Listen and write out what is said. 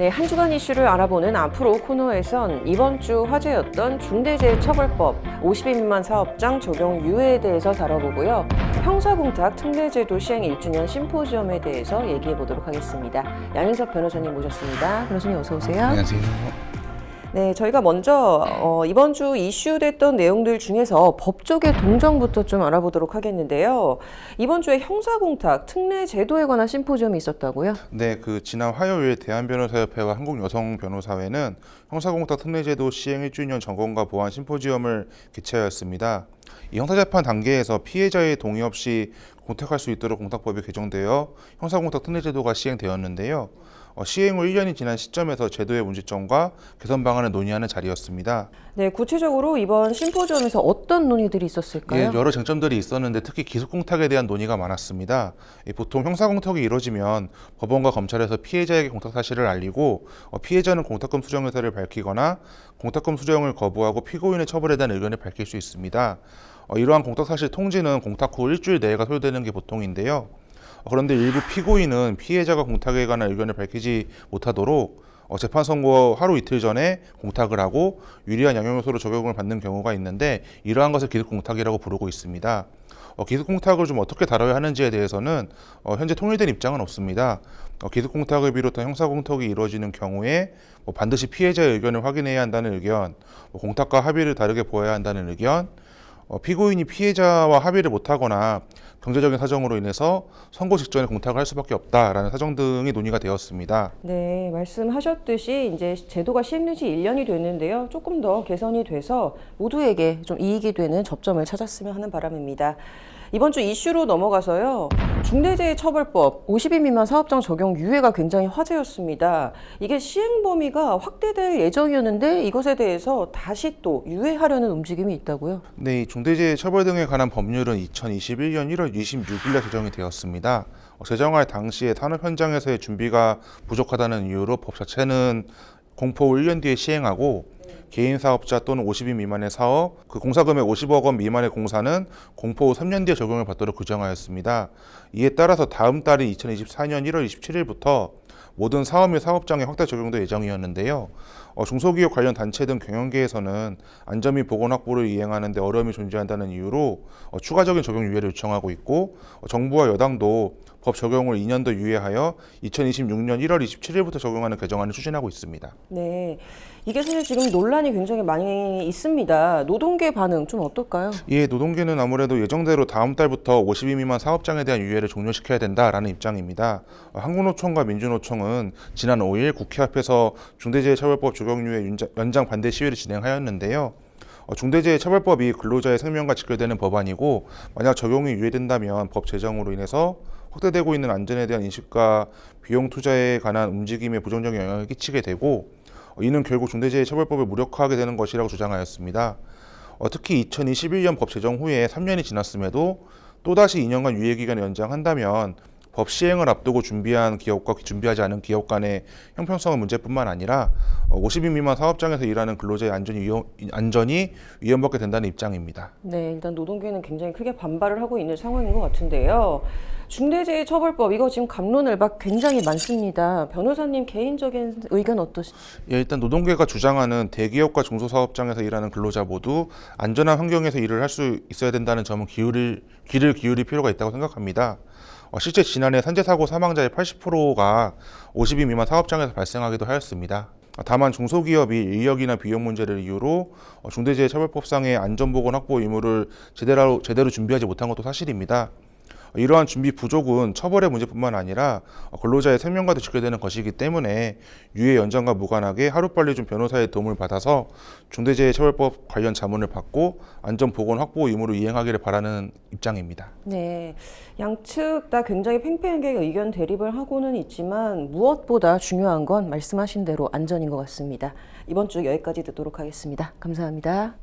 네, 한 주간 이슈를 알아보는 앞으로 코너에선 이번 주 화제였던 중대재해처벌법 50인 미만 사업장 적용 유예에 대해서 다뤄보고요. 형사공탁 특례제도 시행 1주년 심포지엄에 대해서 얘기해 보도록 하겠습니다. 양인석 변호사님 모셨습니다. 변호사님 어서 오세요. 안녕하세요. 네, 저희가 먼저 이번 주 이슈됐던 내용들 중에서 법조계 동정부터 좀 알아보도록 하겠는데요. 이번 주에 형사공탁 특례제도에 관한 심포지엄이 있었다고요? 네, 지난 화요일 대한변호사협회와 한국여성변호사회는 형사공탁 특례제도 시행 1주년 점검과 보완 심포지엄을 개최하였습니다. 이 형사재판 단계에서 피해자의 동의 없이 공탁할 수 있도록 공탁법이 개정되어 형사공탁 특례제도가 시행되었는데요. 시행 후 1년이 지난 시점에서 제도의 문제점과 개선 방안을 논의하는 자리였습니다. 네, 구체적으로 이번 심포지엄에서 어떤 논의들이 있었을까요? 예, 여러 쟁점들이 있었는데 특히 기소공탁에 대한 논의가 많았습니다. 보통 형사공탁이 이루어지면 법원과 검찰에서 피해자에게 공탁 사실을 알리고 피해자는 공탁금 수정 의사를 밝히거나 공탁금 수정을 거부하고 피고인의 처벌에 대한 의견을 밝힐 수 있습니다. 이러한 공탁 사실 통지는 공탁 후 일주일 내외가 소요되는 게 보통인데요. 그런데 일부 피고인은 피해자가 공탁에 관한 의견을 밝히지 못하도록 재판 선고 하루 이틀 전에 공탁을 하고 유리한 양형요소로 적용을 받는 경우가 있는데 이러한 것을 기습공탁이라고 부르고 있습니다. 기습공탁을 좀 어떻게 다뤄야 하는지에 대해서는 현재 통일된 입장은 없습니다. 기습공탁을 비롯한 형사공탁이 이루어지는 경우에 반드시 피해자의 의견을 확인해야 한다는 의견, 공탁과 합의를 다르게 보아야 한다는 의견, 피고인이 피해자와 합의를 못하거나 경제적인 사정으로 인해서 선고 직전에 공탁을 할 수밖에 없다라는 사정 등이 논의가 되었습니다. 네, 말씀하셨듯이 이제 제도가 시행된 지 1년이 됐는데요. 조금 더 개선이 돼서 모두에게 좀 이익이 되는 접점을 찾았으면 하는 바람입니다. 이번 주 이슈로 넘어가서요. 중대재해처벌법 50인 미만 사업장 적용 유예가 굉장히 화제였습니다. 이게 시행 범위가 확대될 예정이었는데 이것에 대해서 다시 또 유예하려는 움직임이 있다고요? 네, 이 중대재해처벌 등에 관한 법률은 2021년 1월 26일에 제정이 되었습니다. 제정할 당시에 산업 현장에서의 준비가 부족하다는 이유로 법 자체는 공포 후 1년 뒤에 시행하고 개인 사업자 또는 50인 미만의 사업, 공사금액 50억 원 미만의 공사는 공포 후 3년 뒤에 적용을 받도록 규정하였습니다. 이에 따라서 다음 달인 2024년 1월 27일부터 모든 사업 및 사업장에 확대 적용될 예정이었는데요. 중소기업 관련 단체 등 경영계에서는 안전 및 보건 확보를 이행하는 데 어려움이 존재한다는 이유로 추가적인 적용 유예를 요청하고 있고 정부와 여당도 법 적용을 2년 더 유예하여 2026년 1월 27일부터 적용하는 개정안을 추진하고 있습니다. 네, 이게 사실 지금 논란이 굉장히 많이 있습니다. 노동계 반응 좀 어떨까요? 예, 노동계는 아무래도 예정대로 다음 달부터 50인 미만 사업장에 대한 유예를 종료시켜야 된다라는 입장입니다. 한국노총과 민주노총은 지난 5일 국회 앞에서 중대재해처벌법 적용 유예 연장 반대 시위를 진행하였는데요. 중대재해처벌법이 근로자의 생명과 직결되는 법안이고 만약 적용이 유예된다면 법 제정으로 인해서 확대되고 있는 안전에 대한 인식과 비용 투자에 관한 움직임에 부정적인 영향을 끼치게 되고 이는 결국 중대재해처벌법을 무력화하게 되는 것이라고 주장하였습니다. 특히 2021년 법 제정 후에 3년이 지났음에도 또다시 2년간 유예기간을 연장한다면 법 시행을 앞두고 준비한 기업과 준비하지 않은 기업 간의 형평성의 문제뿐만 아니라 50인 미만 사업장에서 일하는 근로자의 안전이 위험받게 된다는 입장입니다. 네, 일단 노동계는 굉장히 크게 반발을 하고 있는 상황인 것 같은데요. 중대재해처벌법 이거 지금 갑론을박 굉장히 많습니다. 변호사님 개인적인 의견 어떠신가요? 예, 일단 노동계가 주장하는 대기업과 중소사업장에서 일하는 근로자 모두 안전한 환경에서 일을 할 수 있어야 된다는 점은 귀를 기울일 필요가 있다고 생각합니다. 실제 지난해 산재사고 사망자의 80%가 50인 미만 사업장에서 발생하기도 하였습니다. 다만 중소기업이 인력이나 비용 문제를 이유로 중대재해처벌법상의 안전보건 확보 의무를 제대로 준비하지 못한 것도 사실입니다. 이러한 준비 부족은 처벌의 문제뿐만 아니라 근로자의 생명과도 직결되는 것이기 때문에 유예 연장과 무관하게 하루빨리 좀 변호사의 도움을 받아서 중대재해처벌법 관련 자문을 받고 안전보건 확보 의무를 이행하기를 바라는 입장입니다. 네, 양측 다 굉장히 팽팽하게 의견 대립을 하고는 있지만 무엇보다 중요한 건 말씀하신 대로 안전인 것 같습니다. 이번 주 여기까지 듣도록 하겠습니다. 감사합니다.